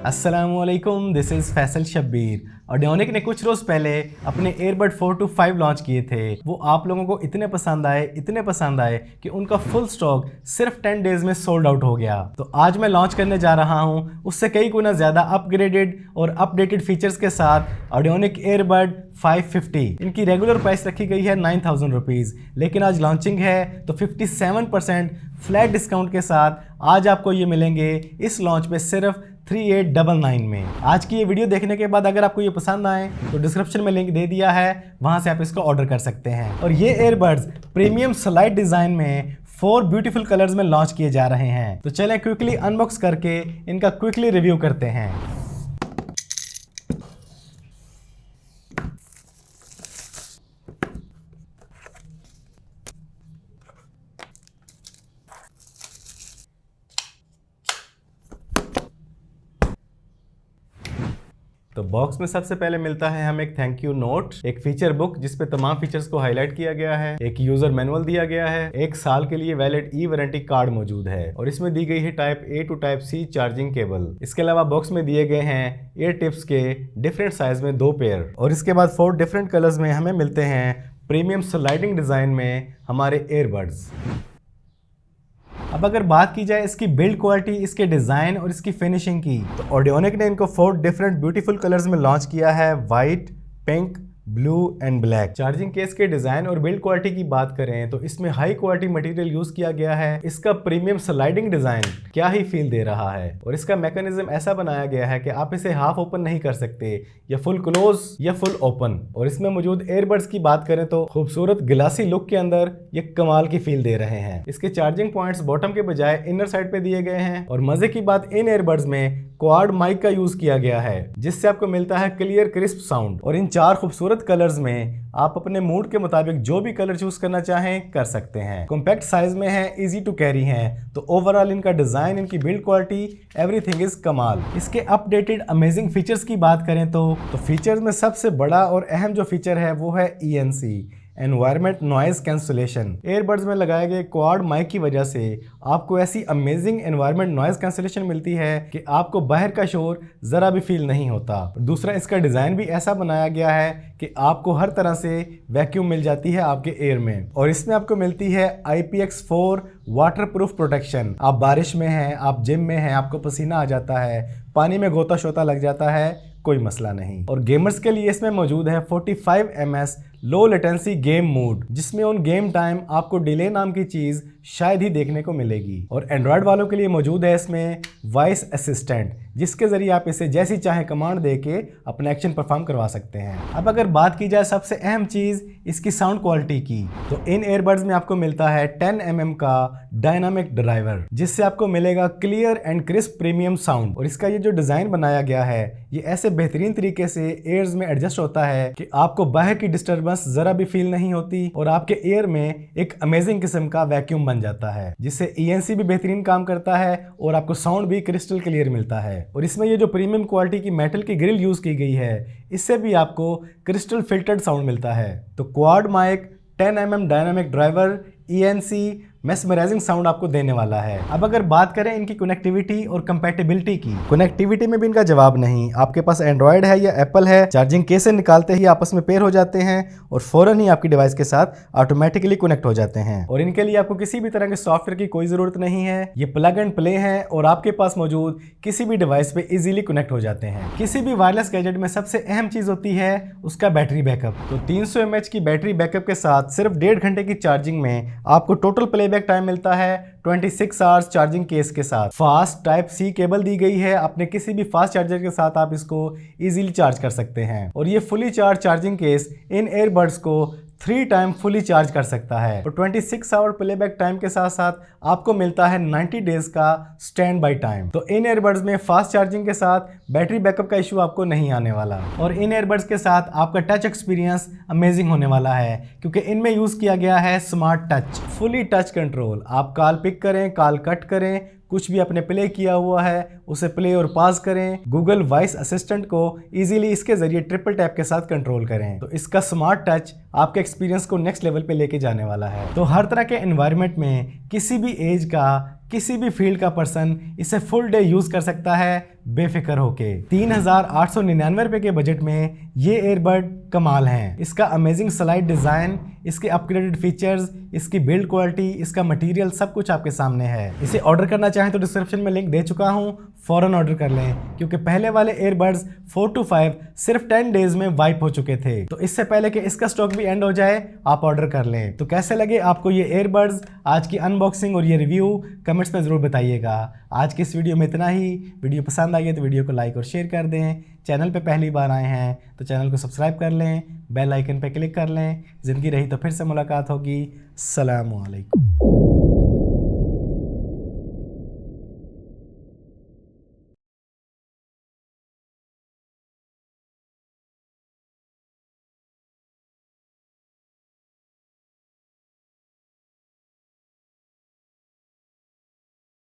अस्सलामुअलैकुम, this is Faisal Shabbir. Audionic ने कुछ रोज़ पहले अपने एयरबड 425 लॉन्च किए थे। वो आप लोगों को इतने पसंद आए कि उनका फुल स्टॉक सिर्फ 10 डेज़ में सोल्ड आउट हो गया। तो आज मैं लॉन्च करने जा रहा हूँ उससे कई गुना ज़्यादा अपग्रेडेड और अपडेटेड फीचर्स के साथ ऑडियोनिक एयरबड 550। इनकी रेगुलर प्राइस रखी गई है 9000 रुपीज़, लेकिन आज लॉन्चिंग है तो 57% फ्लैट डिस्काउंट के साथ आज आपको ये मिलेंगे इस लॉन्च पे सिर्फ 3899 में। आज की ये वीडियो देखने के बाद अगर आपको ये पसंद आए तो डिस्क्रिप्शन में लिंक दे दिया है, वहां से आप इसको ऑर्डर कर सकते हैं। और ये एयरबड्स प्रीमियम स्लाइड डिजाइन में 4 ब्यूटीफुल कलर्स में लॉन्च किए जा रहे हैं। तो चलें क्विकली अनबॉक्स करके इनका क्विकली रिव्यू करते हैं। तो बॉक्स में सबसे पहले मिलता है हमें एक थैंक यू नोट, एक फीचर बुक जिस पे तमाम फीचर्स को हाईलाइट किया गया है, एक यूजर मैनुअल दिया गया है, 1 साल के लिए वैलिड ई वारंटी कार्ड मौजूद है और इसमें दी गई है type A to type C charging cable. इसके अलावा बॉक्स में दिए गए हैं ईयर टिप्स के डिफरेंट साइज में 2 पेयर और इसके बाद 4 डिफरेंट कलर्स में हमें मिलते हैं प्रीमियम स्लाइडिंग डिजाइन में हमारे एयरबड्स। अब अगर बात की जाए इसकी बिल्ड क्वालिटी, इसके डिज़ाइन और इसकी फिनिशिंग की, तो ऑडियोनिक ने इनको 4 डिफरेंट ब्यूटीफुल कलर्स में लॉन्च किया है, white, pink, blue and black. Charging case के डिजाइन और बिल्ड क्वालिटी की बात करें तो इसमें हाई क्वालिटी मटेरियल यूज किया गया है। इसका प्रीमियम स्लाइडिंग डिजाइन क्या ही फील दे रहा है और इसका मैकेनिज्म ऐसा बनाया गया है कि आप इसे हाफ ओपन नहीं कर सकते, या फुल क्लोज या फुल ओपन। और इसमें मौजूद एयरबड्स की बात करें तो खूबसूरत ग्लासी लुक के अंदर ये कमाल की फील दे रहे हैं। इसके चार्जिंग पॉइंट्स बॉटम के बजाय इनर साइड पे दिए गए हैं और मजे की बात इन एयरबड्स में क्वाड माइक का यूज किया गया है जिससे आपको मिलता है क्लियर क्रिस्प साउंड। और इन 4 खूबसूरत कलर्स में आप अपने मूड के मुताबिक जो भी कलर चूज करना चाहें कर सकते हैं। कॉम्पैक्ट साइज में है, इजी टू कैरी हैं, तो ओवरऑल इनका डिजाइन, इनकी बिल्ड क्वालिटी, एवरीथिंग इज कमाल। इसके अपडेटेड अमेजिंग फीचर्स की बात करें तो फीचर्स में सबसे बड़ा और अहम जो फीचर है वो है ENC, environment noise cancellation. Earbuds में लगाए गए क्वाड माइक की वजह से आपको ऐसी अमेजिंग एनवायरमेंट नॉइज कैंसलेशन मिलती है कि आपको बाहर का शोर जरा भी फील नहीं होता। दूसरा, इसका डिजाइन भी ऐसा बनाया गया है कि आपको हर तरह से वैक्यूम मिल जाती है आपके एयर में। और इसमें आपको मिलती है IPX4 वाटर प्रूफ प्रोटेक्शन। आप बारिश में हैं, आप जिम में हैं, आपको पसीना आ जाता है, पानी में गोता शोता लग जाता है, कोई मसला नहीं। और गेमर्स के लिए इसमें मौजूद है 45 ms low latency game mode, जिसमें ऑन गेम टाइम आपको डिले नाम की चीज शायद ही देखने को मिलेगी। और एंड्रॉयड वालों के लिए मौजूद है इसमें वॉइस असिस्टेंट, जिसके जरिए आप इसे जैसी चाहे कमांड देके अपना एक्शन परफॉर्म करवा सकते हैं। अब अगर बात की जाए सबसे अहम चीज इसकी साउंड क्वालिटी की, तो इन एयरबड्स में आपको मिलता है 10 mm का डायनामिक ड्राइवर, जिससे आपको मिलेगा clear and crisp premium sound. और इसका ये जो डिजाइन बनाया गया है ये ऐसे बेहतरीन तरीके से एयर्स में एडजस्ट होता है कि आपको बाहर की डिस्टर्बेंस जरा भी फील नहीं होती और आपके एयर में एक अमेजिंग किस्म का वैक्यूम बन जाता है, जिससे ENC भी बेहतरीन काम करता है और आपको साउंड भी क्रिस्टल क्लियर मिलता है। और इसमें ये जो प्रीमियम क्वालिटी की मेटल की ग्रिल यूज की गई है, इससे भी आपको क्रिस्टल फिल्टर्ड साउंड मिलता है। तो quad mic, 10 mm dynamic driver, ENC mesmerising sound आपको देने वाला है। अब अगर बात करें इनकी कनेक्टिविटी और कंपैटिबिलिटी की, कनेक्टिविटी में भी इनका जवाब नहीं। आपके पास एंड्रॉयड है या एप्पल है, चार्जिंग केस से निकालते ही आपस में पेयर हो जाते हैं और फौरन ही आपकी डिवाइस के साथ ऑटोमेटिकली कनेक्ट हो जाते हैं। और इनके लिए आपको किसी भी तरह के सॉफ्टवेयर की कोई जरूरत नहीं है, ये प्लग एंड प्ले है और आपके पास मौजूद किसी भी डिवाइस पे इजीली कनेक्ट हो जाते हैं। किसी भी वायरलेस गैजेट में सबसे अहम चीज होती है उसका बैटरी बैकअप। तो 300 mAh की बैटरी बैकअप के साथ सिर्फ 1.5 घंटे की चार्जिंग में आपको टोटल प्लेबैक टाइम मिलता है 26 आवर्स चार्जिंग केस के साथ। फास्ट टाइप सी केबल दी गई है, अपने किसी भी फास्ट चार्जर के साथ आप इसको इजीली चार्ज कर सकते हैं। और ये फुली चार्ज चार्जिंग केस इन एयरबड्स को 3 टाइम फुली चार्ज कर सकता है। और 26 आवर प्लेबैक टाइम के साथ साथ आपको मिलता है 90 डेज का स्टैंड बाय टाइम। तो इन एयरबड्स में फास्ट चार्जिंग के साथ बैटरी बैकअप का इशू आपको नहीं आने वाला। और इन एयरबड्स के साथ आपका टच एक्सपीरियंस अमेजिंग होने वाला है, क्योंकि इनमें यूज किया गया है smart touch, fully touch control. आप कॉल पिक करें, कॉल कट करें, कुछ भी आपने प्ले किया हुआ है उसे प्ले और पॉज करें, गूगल वॉइस असिस्टेंट को इजीली इसके जरिए ट्रिपल टैप के साथ कंट्रोल करें। तो इसका स्मार्ट टच आपके एक्सपीरियंस को नेक्स्ट लेवल पे लेके जाने वाला है। तो हर तरह के एनवायरनमेंट में किसी भी एज का, किसी भी फील्ड का पर्सन इसे फुल डे यूज कर सकता है बेफिक्र होके। 3,899 रुपए के बजट में ये एयरबड कमाल हैं। इसका अमेजिंग स्लाइड डिजाइन, इसके अपग्रेडेड फीचर्स, इसकी बिल्ड क्वालिटी, इसका मटेरियल सब कुछ आपके सामने है। इसे ऑर्डर करना चाहें तो डिस्क्रिप्शन में लिंक दे चुका हूं, फौरन ऑर्डर कर लें क्योंकि पहले वाले एयरबड्स 4 to 5 सिर्फ 10 डेज में वाइप हो चुके थे। तो इससे पहले कि इसका स्टॉक भी एंड हो जाए आप ऑर्डर कर लें। तो कैसे लगे आपको ये एयरबड्स, आज की अनबॉक्सिंग और ये रिव्यू कमेंट्स में जरूर बताइएगा। आज की इस वीडियो में इतना ही। वीडियो पसंद आई है तो वीडियो को लाइक और शेयर कर दें। चैनल पे पहली बार आए हैं तो चैनल को सब्सक्राइब कर लें, बेल आइकन पे क्लिक कर लें। ज़िंदगी रही तो फिर से मुलाकात होगी। अस्सलामु अलैकुम।